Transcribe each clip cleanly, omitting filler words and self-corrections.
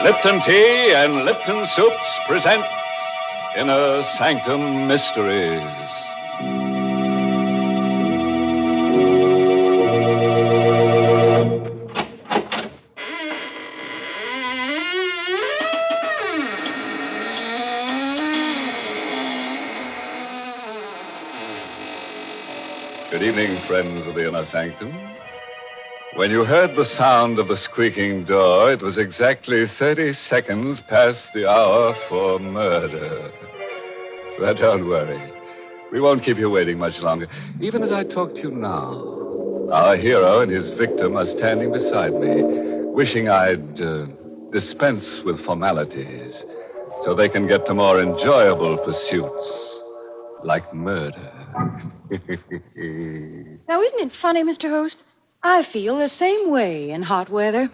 Lipton Tea and Lipton Soups present Inner Sanctum Mysteries. Good evening, friends of the Inner Sanctum. When you heard the sound of the squeaking door, it was exactly 30 seconds past the hour for murder. But don't worry. We won't keep you waiting much longer. Even as I talk to you now, our hero and his victim are standing beside me, wishing I'd dispense with formalities so they can get to more enjoyable pursuits, like murder. Now, isn't it funny, Mr. Host? I feel the same way in hot weather.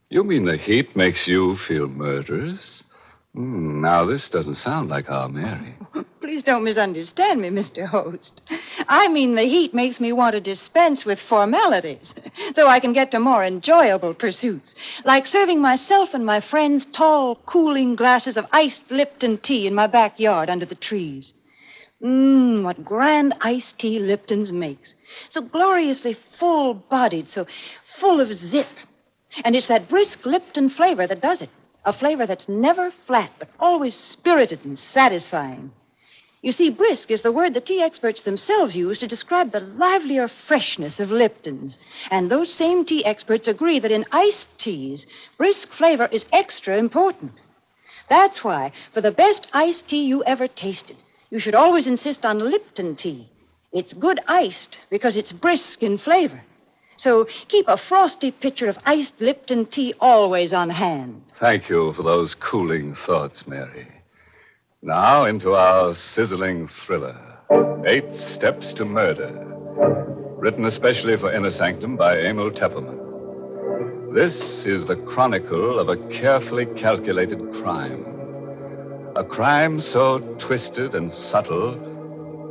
You mean the heat makes you feel murderous? Now, this doesn't sound like our Mary. Please don't misunderstand me, Mr. Host. I mean the heat makes me want to dispense with formalities so I can get to more enjoyable pursuits, like serving myself and my friends tall, cooling glasses of iced Lipton tea in my backyard under the trees. What grand iced tea Lipton's makes. So gloriously full-bodied, so full of zip. And it's that brisk Lipton flavor that does it. A flavor that's never flat, but always spirited and satisfying. You see, brisk is the word the tea experts themselves use to describe the livelier freshness of Lipton's. And those same tea experts agree that in iced teas, brisk flavor is extra important. That's why, for the best iced tea you ever tasted, you should always insist on Lipton tea. It's good iced because it's brisk in flavor. So keep a frosty pitcher of iced Lipton tea always on hand. Thank you for those cooling thoughts, Mary. Now into our sizzling thriller, 8 Steps to Murder, written especially for Inner Sanctum by Emil Teppelman. This is the chronicle of a carefully calculated crime. A crime so twisted and subtle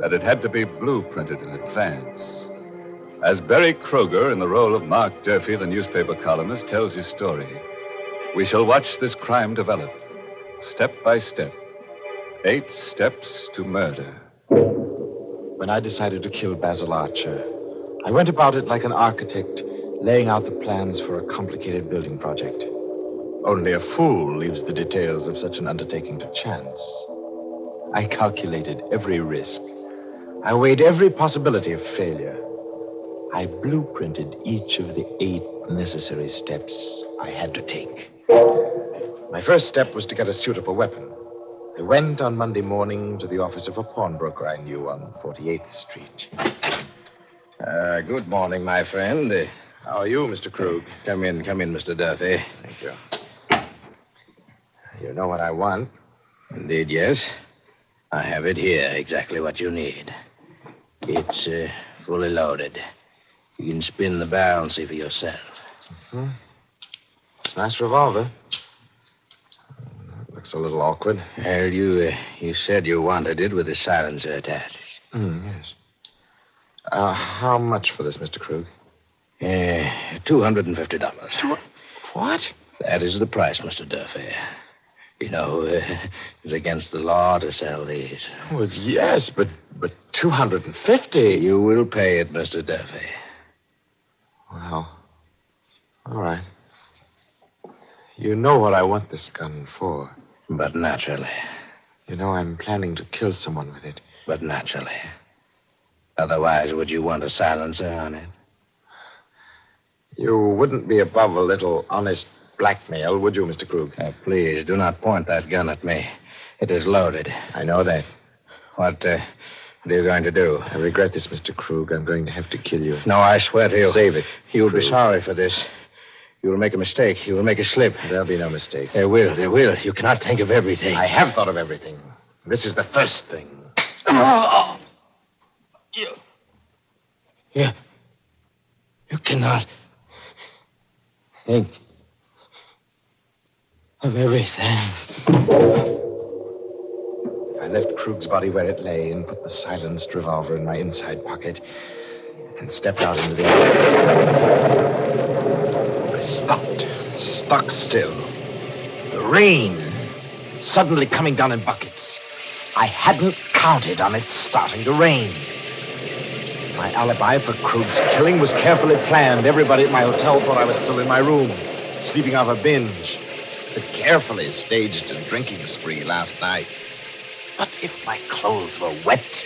that it had to be blueprinted in advance. As Barry Kroger, in the role of Mark Durfee, the newspaper columnist, tells his story, we shall watch this crime develop, step by step. 8 Steps to Murder. When I decided to kill Basil Archer, I went about it like an architect, laying out the plans for a complicated building project. Only a fool leaves the details of such an undertaking to chance. I calculated every risk. I weighed every possibility of failure. I blueprinted each of the 8 necessary steps I had to take. My first step was to get a suitable weapon. I went on Monday morning to the office of a pawnbroker I knew on 48th Street. Good morning, my friend. How are you, Mr. Krug? Come in, Mr. Duffy. Thank you. You know what I want? Indeed, yes. I have it here, exactly what you need. It's fully loaded. You can spin the barrel and see for yourself. Mm-hmm. It's a nice revolver. Looks a little awkward. Well, you said you wanted it with a silencer attached. Yes. How much for this, Mr. Krug? $250. What? That is the price, Mr. Duffy. You know, it's against the law to sell these. Well, yes, but $250. You will pay it, Mr. Duffy. Well, all right. You know what I want this gun for. But naturally. You know I'm planning to kill someone with it. But naturally. Otherwise, would you want a silencer on it? You wouldn't be above a little honest blackmail, would you, Mr. Krug? Please, do not point that gun at me. It is loaded. I know that. What are you going to do? I regret this, Mr. Krug. I'm going to have to kill you. No, I swear to you. Save it. You'll be sorry for this. You will make a mistake. You will make a slip. There'll be no mistake. There will. You cannot think of everything. I have thought of everything. This is the first thing. You cannot think of everything. I I left Krug's body where it lay and put the silenced revolver in my inside pocket and stepped out into the air. I stopped, stuck still. The rain suddenly coming down in buckets. I hadn't counted on it starting to rain. My alibi for Krug's killing was carefully planned. Everybody at my hotel thought I was still in my room, sleeping off a binge. I carefully staged a drinking spree last night. But if my clothes were wet,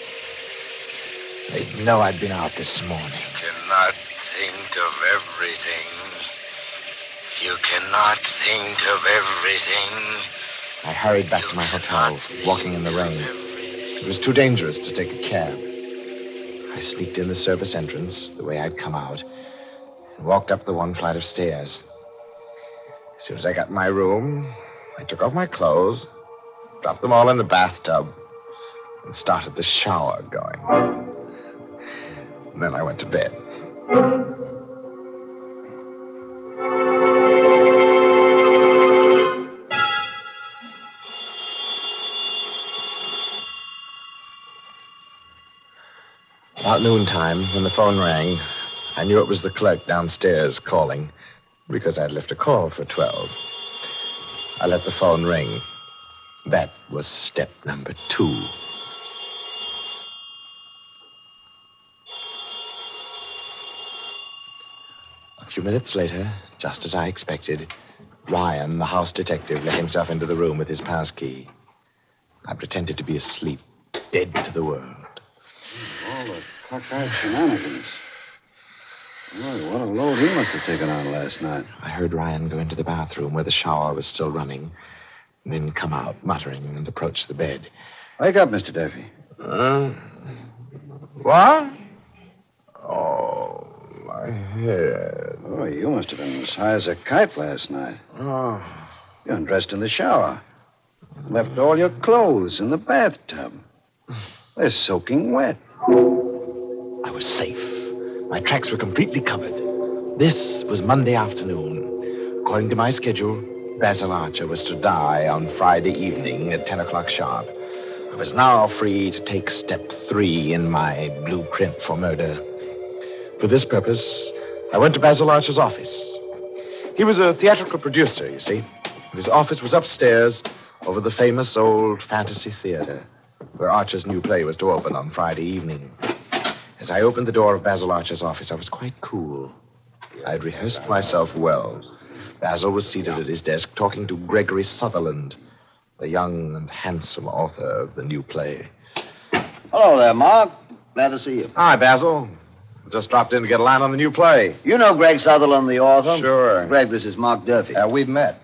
they'd know I'd been out this morning. You cannot think of everything. You cannot think of everything. I hurried back to my hotel, walking in the rain. It was too dangerous to take a cab. I sneaked in the service entrance, the way I'd come out, and walked up the one flight of stairs. As soon as I got in my room, I took off my clothes, dropped them all in the bathtub, and started the shower going. And then I went to bed. About noontime, when the phone rang, I knew it was the clerk downstairs calling, because I'd left a call for 12. I let the phone ring. That was step number 2. A few minutes later, just as I expected, Ryan, the house detective, let himself into the room with his pass key. I pretended to be asleep, dead to the world. All the cockeyed shenanigans. Boy, what a load he must have taken on last night. I heard Ryan go into the bathroom where the shower was still running, and then come out, muttering, and approach the bed. Wake up, Mr. Duffy. What? Oh, my head. Oh, you must have been as high as a kite last night. Oh. You undressed in the shower. Left all your clothes in the bathtub. They're soaking wet. I was safe. My tracks were completely covered. This was Monday afternoon. According to my schedule, Basil Archer was to die on Friday evening at 10 o'clock sharp. I was now free to take step 3 in my blueprint for murder. For this purpose, I went to Basil Archer's office. He was a theatrical producer, you see. His office was upstairs over the famous old fantasy theater, where Archer's new play was to open on Friday evening. As I opened the door of Basil Archer's office, I was quite cool. I'd rehearsed myself well. Basil was seated at his desk talking to Gregory Sutherland, the young and handsome author of the new play. Hello there, Mark. Glad to see you. Hi, Basil. Just dropped in to get a line on the new play. You know Greg Sutherland, the author? Sure. Greg, this is Mark Durfee. We've met.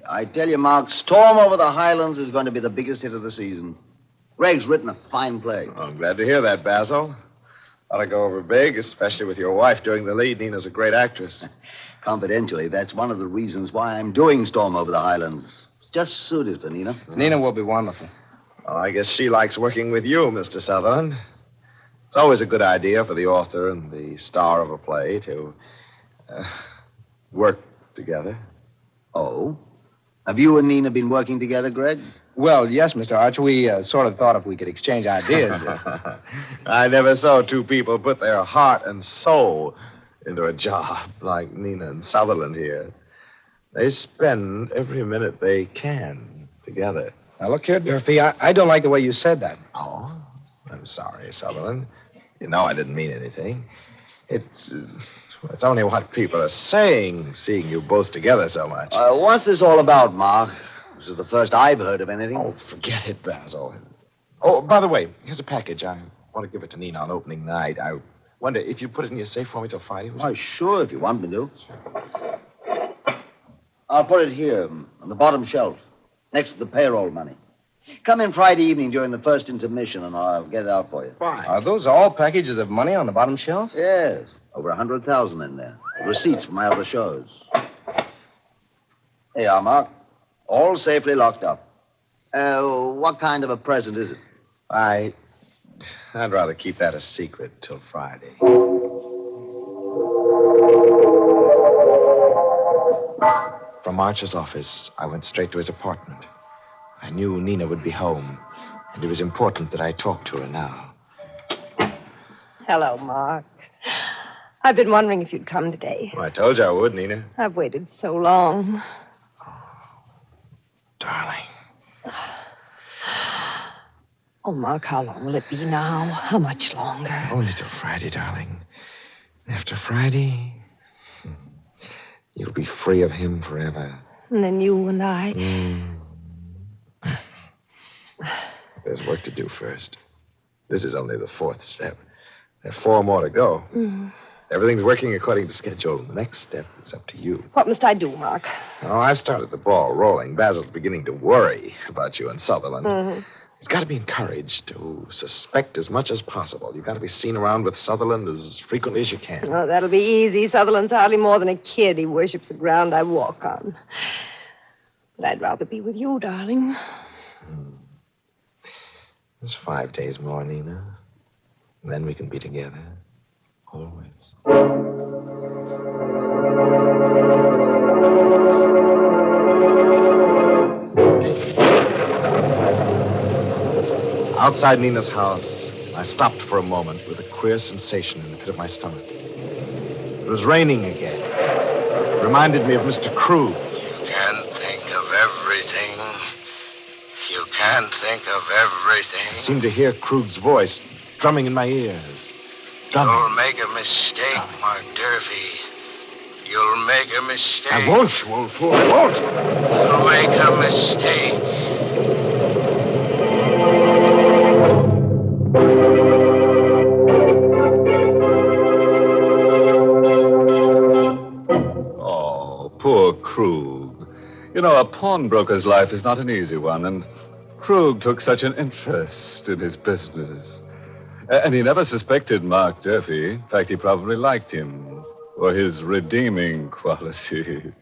I tell you, Mark, Storm Over the Highlands is going to be the biggest hit of the season. Greg's written a fine play. Oh, I'm glad to hear that, Basil. Ought to go over big, especially with your wife doing the lead. Nina's a great actress. Confidentially, that's one of the reasons why I'm doing Storm Over the Highlands. It's just suited for Nina. Nina will be wonderful. Well, I guess she likes working with you, Mr. Sutherland. It's always a good idea for the author and the star of a play to work together. Oh? Have you and Nina been working together, Greg? Well, yes, Mr. Archer. We sort of thought if we could exchange ideas. I never saw two people put their heart and soul into a job like Nina and Sutherland here. They spend every minute they can together. Now, look here, Durfee, I don't like the way you said that. Oh, I'm sorry, Sutherland. You know I didn't mean anything. It's only what people are saying, seeing you both together so much. What's this all about, Mark? This is the first I've heard of anything. Oh, forget it, Basil. Oh, by the way, here's a package. I want to give it to Nina on opening night. I wonder if you put it in your safe for me till Friday. Why, sure, if you want me to. I'll put it here on the bottom shelf, next to the payroll money. Come in Friday evening during the first intermission, and I'll get it out for you. Fine. Are those all packages of money on the bottom shelf? Yes, over 100,000 in there. Receipts from my other shows. Here you are, Mark. All safely locked up. What kind of a present is it? I'd rather keep that a secret till Friday. From Archer's office, I went straight to his apartment. I knew Nina would be home. And it was important that I talk to her now. Hello, Mark. I've been wondering if you'd come today. Well, I told you I would, Nina. I've waited so long. Darling. Oh, Mark, how long will it be now? How much longer? Only till Friday, darling. After Friday, you'll be free of him forever. And then you and I... There's work to do first. This is only the 4th step. There are 4 more to go. Everything's working according to schedule. The next step is up to you. What must I do, Mark? Oh, I've started the ball rolling. Basil's beginning to worry about you and Sutherland. He's got to be encouraged to suspect as much as possible. You've got to be seen around with Sutherland as frequently as you can. Oh, that'll be easy. Sutherland's hardly more than a kid. He worships the ground I walk on. But I'd rather be with you, darling. There's 5 days more, Nina. And then we can be together. Always. Outside Nina's house, I stopped for a moment with a queer sensation in the pit of my stomach. It was raining again. It reminded me of Mr. Krug. You can't think of everything. You can't think of everything. I seemed to hear Krug's voice drumming in my ears. Drumming. You'll make a mistake, Mark Durfee. You'll make a mistake. I won't, you old fool. I won't. You'll make a mistake. Oh, poor Krug. You know, a pawnbroker's life is not an easy one, and Krug took such an interest in his business. And he never suspected Mark Durfee. In fact, he probably liked him for his redeeming qualities.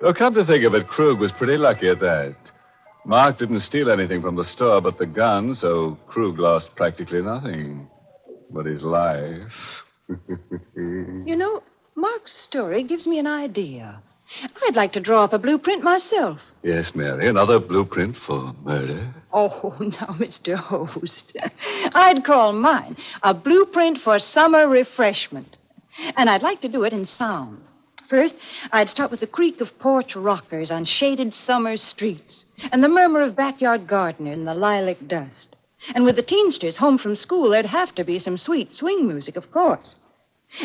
Well, come to think of it, Krug was pretty lucky at that. Mark didn't steal anything from the store but the gun, so Krug lost practically nothing but his life. You know, Mark's story gives me an idea. I'd like to draw up a blueprint myself. Yes, Mary, another blueprint for murder. Oh, now, Mr. Host. I'd call mine a blueprint for summer refreshment. And I'd like to do it in sound. First, I'd start with the creak of porch rockers on shaded summer streets and the murmur of backyard gardeners in the lilac dust. And with the teensters home from school, there'd have to be some sweet swing music, of course.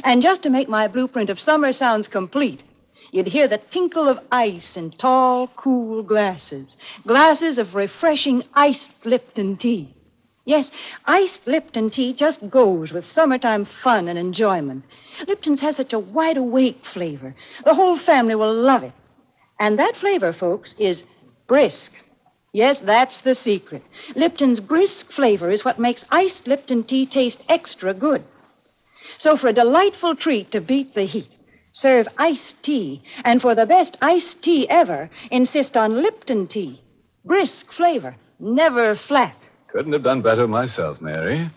And just to make my blueprint of summer sounds complete, you'd hear the tinkle of ice in tall, cool glasses. Glasses of refreshing iced Lipton tea. Yes, iced Lipton tea just goes with summertime fun and enjoyment. Lipton's has such a wide-awake flavor. The whole family will love it. And that flavor, folks, is brisk. Yes, that's the secret. Lipton's brisk flavor is what makes iced Lipton tea taste extra good. So for a delightful treat to beat the heat, serve iced tea. And for the best iced tea ever, insist on Lipton tea. Brisk flavor, never flat. Couldn't have done better myself, Mary.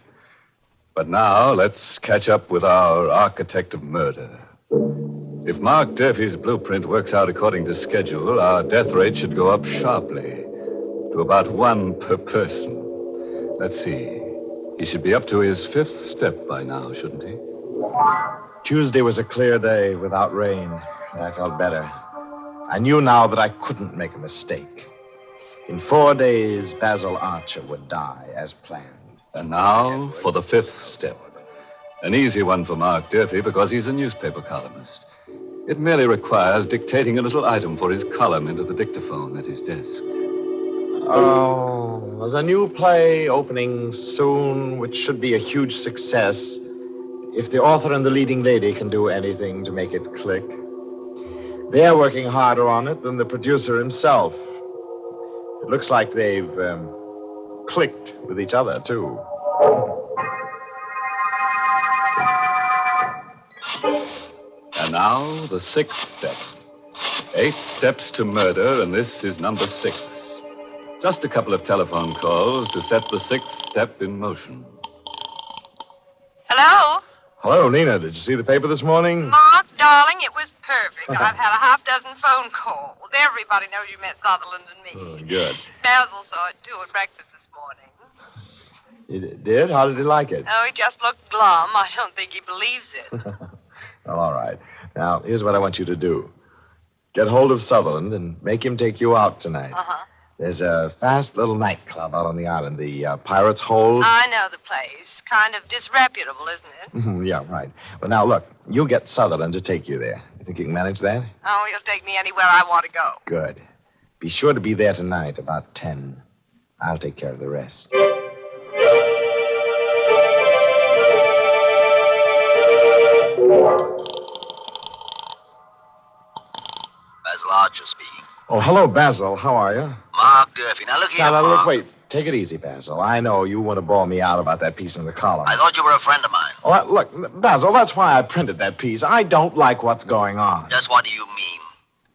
But now, let's catch up with our architect of murder. If Mark Durfee's blueprint works out according to schedule, our death rate should go up sharply to about 1 per person. Let's see. He should be up to his 5th step by now, shouldn't he? Tuesday was a clear day without rain, and I felt better. I knew now that I couldn't make a mistake. In 4 days, Basil Archer would die as planned. And now for the 5th step. An easy one for Mark Durfee because he's a newspaper columnist. It merely requires dictating a little item for his column into the dictaphone at his desk. Oh, there's a new play opening soon, which should be a huge success if the author and the leading lady can do anything to make it click. They're working harder on it than the producer himself. It looks like they've clicked with each other, too. And now, the 6th step. 8 steps to murder, and this is number 6. Just a couple of telephone calls to set the 6th step in motion. Hello? Hello, Nina. Did you see the paper this morning? Mark, darling, it was perfect. I've had a half-dozen phone calls. Everybody knows you met Sutherland and me. Oh, good. Basil saw it, too, at breakfast this morning. You did? How did he like it? Oh, he just looked glum. I don't think he believes it. Well, all right. Now, here's what I want you to do. Get hold of Sutherland and make him take you out tonight. Uh-huh. There's a fast little nightclub out on the island, the Pirate's Hold. I know the place. Kind of disreputable, isn't it? Yeah, right. Well, now, look, you get Sutherland to take you there. You think you can manage that? Oh, he'll take me anywhere I want to go. Good. Be sure to be there tonight about 10. I'll take care of the rest. Basil Archer speaking. Oh, hello, Basil. How are you? Mark Durfee. Now, look here, Now, Mark. look, wait. Take it easy, Basil. I know you want to bore me out about that piece in the column. I thought you were a friend of mine. Oh, look, Basil, that's why I printed that piece. I don't like what's going on. Just what do you mean?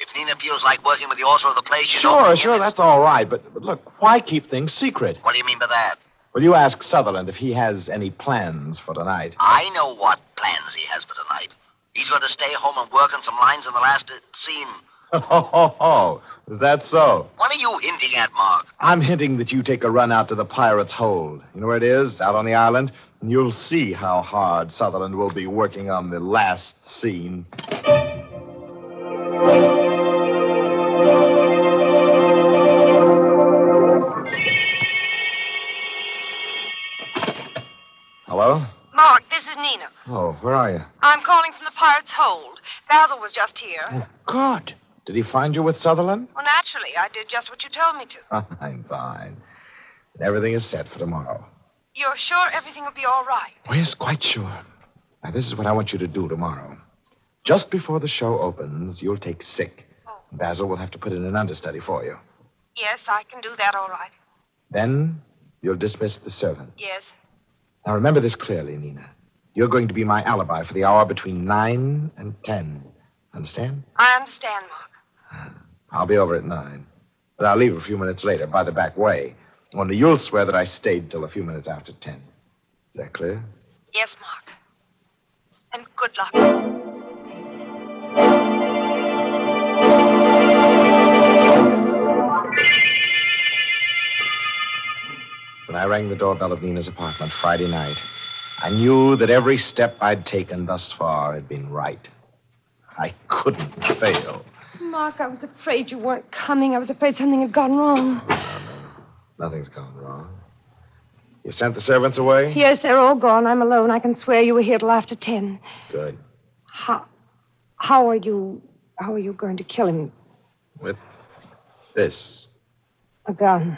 If Nina feels like working with the author of the play, she's Sure, that's all right. But look, why keep things secret? What do you mean by that? Well, you ask Sutherland if he has any plans for tonight. I know what plans he has for tonight. He's going to stay home and work on some lines in the last scene. Oh, is that so? What are you hinting at, Mark? I'm hinting that you take a run out to the Pirate's Hold. You know where it is? Out on the island? And you'll see how hard Sutherland will be working on the last scene. Hello? Mark, this is Nina. Oh, where are you? I'm calling from the Pirate's Hold. Basil was just here. Oh, good. Did he find you with Sutherland? Well, naturally, I did just what you told me to. I'm fine. Everything is set for tomorrow. You're sure everything will be all right? Oh, yes, quite sure. Now, this is what I want you to do tomorrow. Just before the show opens, you'll take sick. Oh. Basil will have to put in an understudy for you. Yes, I can do that all right. Then you'll dismiss the servant. Yes. Now, remember this clearly, Nina. You're going to be my alibi for the hour between 9 and 10. Understand? I understand, Mark. I'll be over at 9. But I'll leave a few minutes later by the back way. Only you'll swear that I stayed till a few minutes after 10. Is that clear? Yes, Mark. And good luck. When I rang the doorbell of Nina's apartment Friday night, I knew that every step I'd taken thus far had been right. I couldn't fail. Mark, I was afraid you weren't coming. I was afraid something had gone wrong. No, nothing's gone wrong. You sent the servants away? Yes, they're all gone. I'm alone. I can swear you were here till after 10. Good. How are you going to kill him? With this. A gun.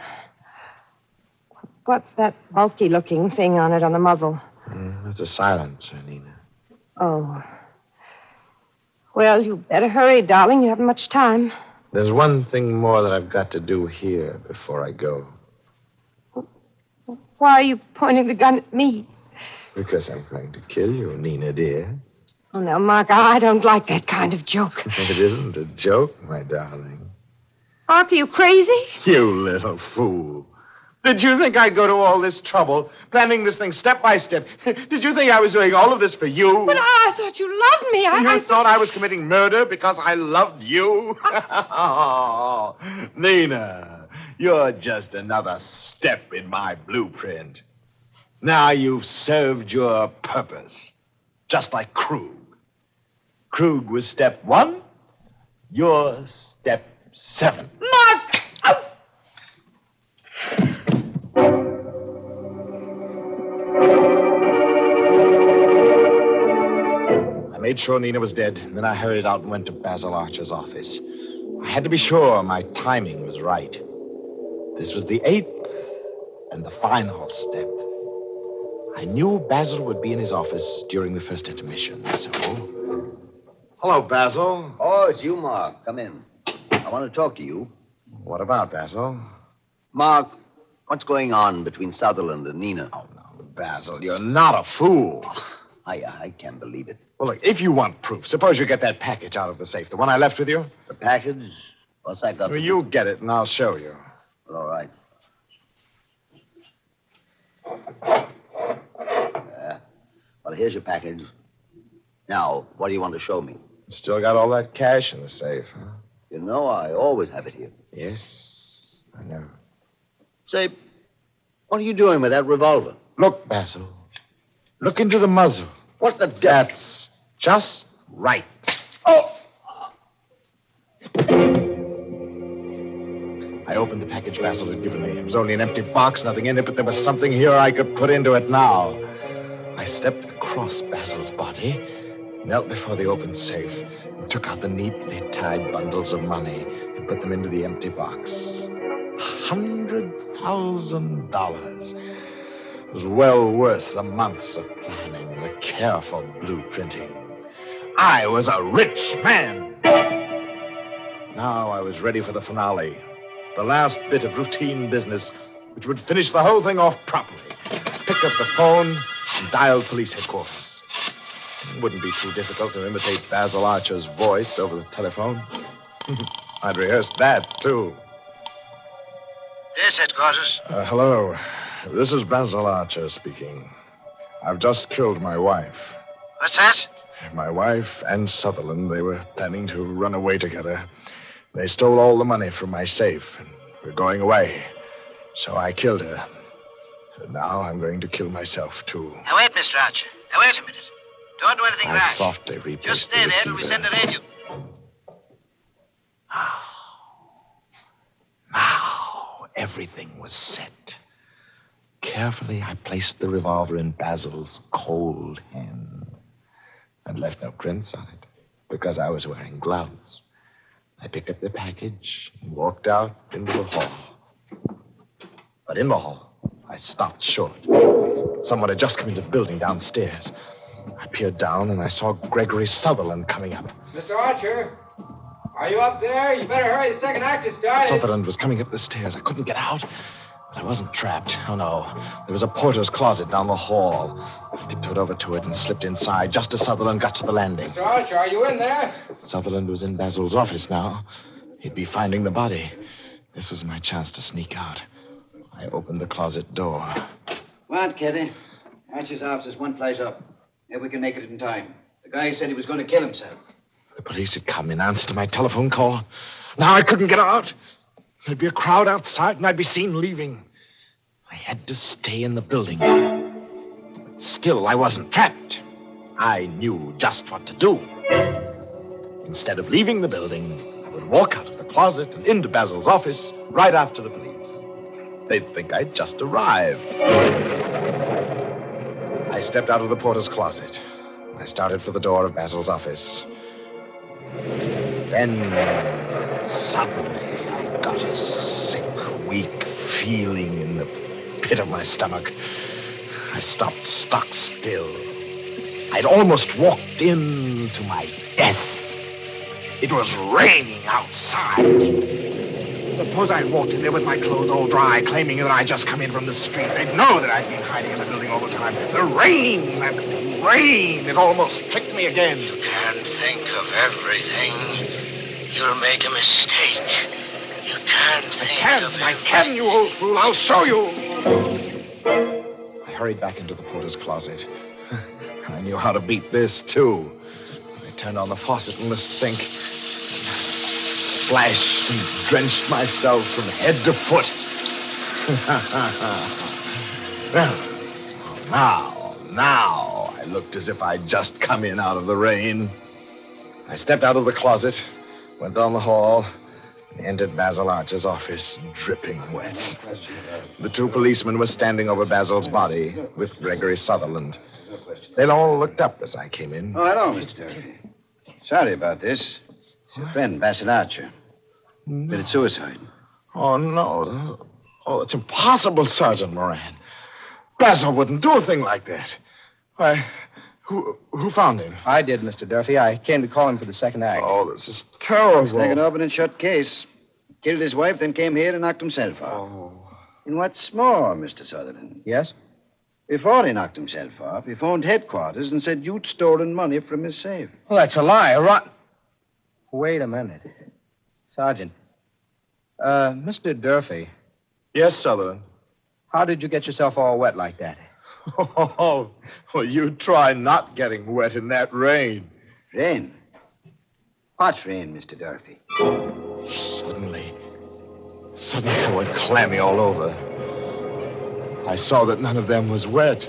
What's that bulky-looking thing on it on the muzzle? That's a silencer, Nina. Oh. Well, you better hurry, darling. You haven't much time. There's one thing more that I've got to do here before I go. Why are you pointing the gun at me? Because I'm going to kill you, Nina, dear. Oh, now, Mark, I don't like that kind of joke. It isn't a joke, my darling. Mark, are you crazy? You little fool. Did you think I'd go to all this trouble, planning this thing step by step? Did you think I was doing all of this for you? But I thought you loved me. You thought I was committing murder because I loved you? Oh, Nina, you're just another step in my blueprint. Now you've served your purpose, just like Krug. Krug was step 1, you're step 7. Mark! Oh! I made sure Nina was dead, and then I hurried out and went to Basil Archer's office. I had to be sure my timing was right. This was the 8th and the final step. I knew Basil would be in his office during the first intermission, so... Hello, Basil. Oh, it's you, Mark. Come in. I want to talk to you. What about, Basil? Mark, what's going on between Sutherland and Nina? Oh, no, Basil, you're not a fool. I can't believe it. Well, look, if you want proof, suppose you get that package out of the safe, the one I left with you. The package? What's that got Well, to you get it, and I'll show you. Well, all right. Well, here's your package. Now, what do you want to show me? Still got all that cash in the safe, huh? You know I always have it here. Yes, I know. Say, What are you doing with that revolver? Look, Basil. Look into the muzzle. What the devil? That's just right. Oh! I opened the package Basil had given me. It was only an empty box, nothing in it, but there was something here I could put into it now. I stepped across Basil's body, knelt before the open safe, and took out the neatly tied bundles of money and put them into the empty box. $100,000. It was well worth the months of planning, the careful blueprinting. I was a rich man. Now I was ready for the finale. The last bit of routine business, which would finish the whole thing off properly. Picked up the phone and dialed police headquarters. It wouldn't be too difficult to imitate Basil Archer's voice over the telephone. I'd rehearsed that, too. Yes, headquarters. Hello. This is Basil Archer speaking. I've just killed my wife. What's that? My wife and Sutherland, they were planning to run away together. They stole all the money from my safe, and we're going away. So I killed her. And now I'm going to kill myself, too. Now, wait, Mr. Archer. Now, wait a minute. Don't do anything I rash. softly replaced Just stay the there till we receiver. send a radio. Now, everything was set. Carefully, I placed the revolver in Basil's cold hand. I'd left no prints on it because I was wearing gloves. I picked up the package and walked out into the hall. But in the hall, I stopped short. Someone had just come into the building downstairs. I peered down and I saw Gregory Sutherland coming up. Mr. Archer, are you up there? You better hurry. The second act is started. Sutherland was coming up the stairs. I couldn't get out, but I wasn't trapped. Oh, no. There was a porter's closet down the hall. I tiptoed over to it and slipped inside just as Sutherland got to the landing. Mr. Archer, are you in there? Sutherland was in Basil's office now. He'd be finding the body. This was my chance to sneak out. I opened the closet door. Come on, Kitty. Archer's office is one flight up. Maybe we can make it in time. The guy said he was going to kill himself. The police had come in answer to my telephone call. Now I couldn't get out. There'd be a crowd outside, and I'd be seen leaving. I had to stay in the building. But still, I wasn't trapped. I knew just what to do. Instead of leaving the building, I would walk out of the closet and into Basil's office right after the police. They'd think I'd just arrived. I stepped out of the porter's closet. I started for the door of Basil's office. Then, suddenly, I got a sick, weak feeling in the pit of my stomach. I stopped stock still. I'd almost walked into my death. It was raining outside. Suppose I'd walked in there with my clothes all dry, claiming that I'd just come in from the street. They'd know that I'd been hiding in the building all the time. The rain, that rain, it almost tricked me again. You can't think of everything. You'll make a mistake. You can't think of I can, you old fool. I'll show you. I hurried back into the porter's closet. I knew how to beat this, too. I turned on the faucet in the sink. Splashed and drenched myself from head to foot. Well, now I looked as if I'd just come in out of the rain. I stepped out of the closet, went down the hall, and entered Basil Archer's office, dripping wet. The two policemen were standing over Basil's body with Gregory Sutherland. They all looked up as I came in. Oh, hello, Mr. Durfee. Sorry about this. It's your friend, Basil Archer. Committed suicide. Oh, no. Oh, it's impossible, Sergeant Moran. Basil wouldn't do a thing like that. Why, who found him? I did, Mr. Durfee. I came to call him for the second act. Oh, this is terrible. Like an open and shut case. Killed his wife, then came here and knocked himself off. Oh. And what's more, Mr. Sutherland, Yes? before he knocked himself off, he phoned headquarters and said you'd stolen money from his safe. Well, that's a lie. Wait a minute. Sergeant. Mr. Durfee, Yes, Sutherland. how did you get yourself all wet like that? Oh, well, you try not getting wet in that rain. Rain? What rain, Mr. Durfee? Suddenly I went clammy all over. I saw that none of them was wet.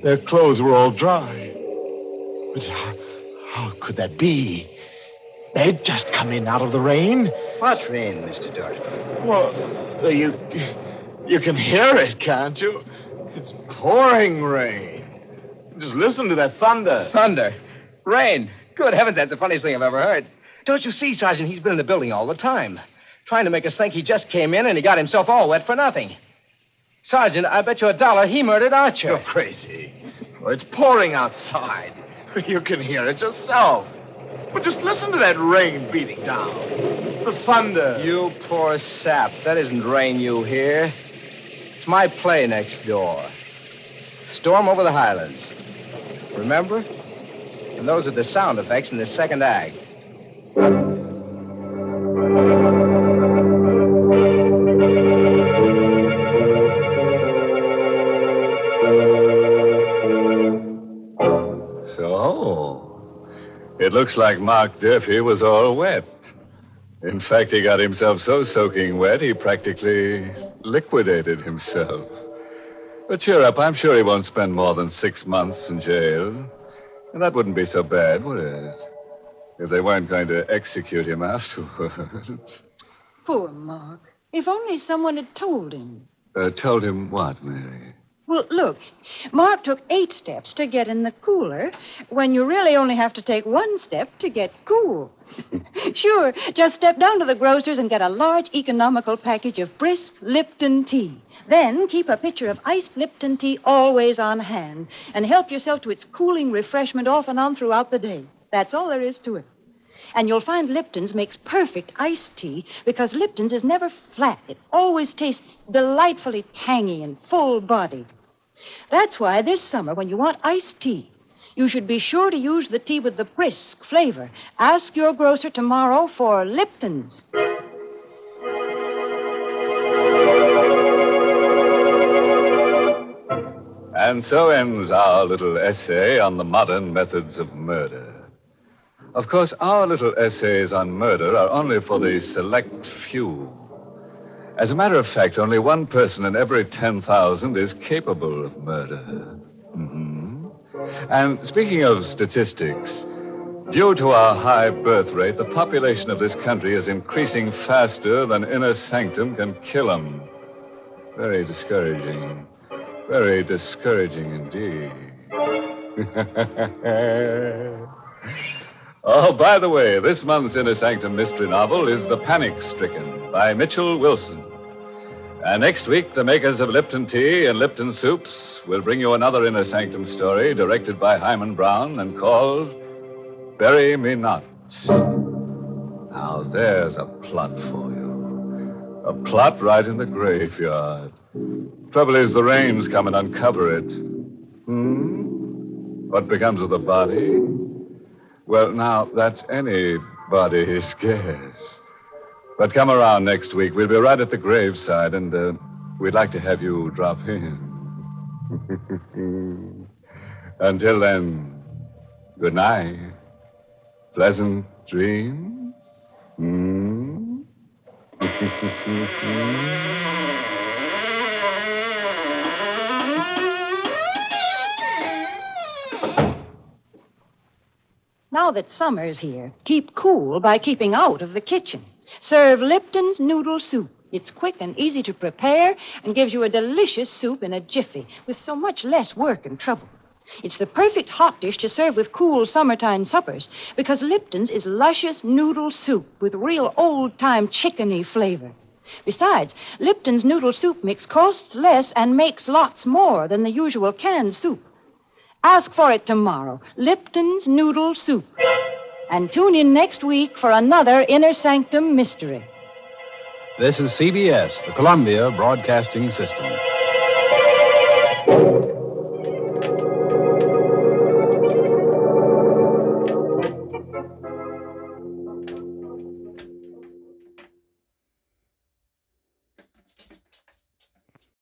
Their clothes were all dry. But how could that be? They'd just come in out of the rain. What rain, Mr. Dorsey? Well, you can hear it, can't you? It's pouring rain. Just listen to that thunder. Thunder. Rain. Good heavens, that's the funniest thing I've ever heard. Don't you see, Sergeant, he's been in the building all the time, trying to make us think he just came in and he got himself all wet for nothing. Sergeant, I bet you $1 he murdered Archer. You're crazy. Well, it's pouring outside. You can hear it yourself. But just listen to that rain beating down. The thunder. You poor sap. That isn't rain you hear. It's my play next door. Storm over the Highlands. Remember? And those are the sound effects in the second act. So, it looks like Mark Durfee was all wet. In fact, he got himself so soaking wet, he practically liquidated himself. But cheer up, I'm sure he won't spend more than 6 months in jail. And that wouldn't be so bad, would it? If they weren't going to execute him afterward. Poor Mark. If only someone had told him. Told him what, Mary? Well, look, Mark took 8 steps to get in the cooler when you really only have to take 1 step to get cool. Sure, just step down to the grocer's and get a large economical package of brisk Lipton tea. Then keep a pitcher of iced Lipton tea always on hand and help yourself to its cooling refreshment off and on throughout the day. That's all there is to it. And you'll find Lipton's makes perfect iced tea because Lipton's is never flat. It always tastes delightfully tangy and full-bodied. That's why this summer, when you want iced tea, you should be sure to use the tea with the brisk flavor. Ask your grocer tomorrow for Lipton's. And so ends our little essay on the modern methods of murder. Of course, our little essays on murder are only for the select few. As a matter of fact, only 1 person in every 10,000 is capable of murder. Mm-hmm. And speaking of statistics, due to our high birth rate, the population of this country is increasing faster than inner sanctum can kill 'em. Very discouraging. Very discouraging indeed. Oh, by the way, this month's Inner Sanctum mystery novel is The Panic Stricken by Mitchell Wilson. And next week, the makers of Lipton Tea and Lipton Soups will bring you another Inner Sanctum story directed by Hyman Brown and called Bury Me Not. Now, there's a plot for you. A plot right in the graveyard. Trouble is, the rains come and uncover it. What becomes of the body? Well, now, that's anybody's guess. But come around next week. We'll be right at the graveside, and we'd like to have you drop in. Until then, good night. Pleasant dreams. Now that summer's here, keep cool by keeping out of the kitchen. Serve Lipton's Noodle Soup. It's quick and easy to prepare and gives you a delicious soup in a jiffy with so much less work and trouble. It's the perfect hot dish to serve with cool summertime suppers because Lipton's is luscious noodle soup with real old-time chickeny flavor. Besides, Lipton's Noodle Soup mix costs less and makes lots more than the usual canned soup. Ask for it tomorrow, Lipton's Noodle Soup. And tune in next week for another Inner Sanctum mystery. This is CBS, the Columbia Broadcasting System.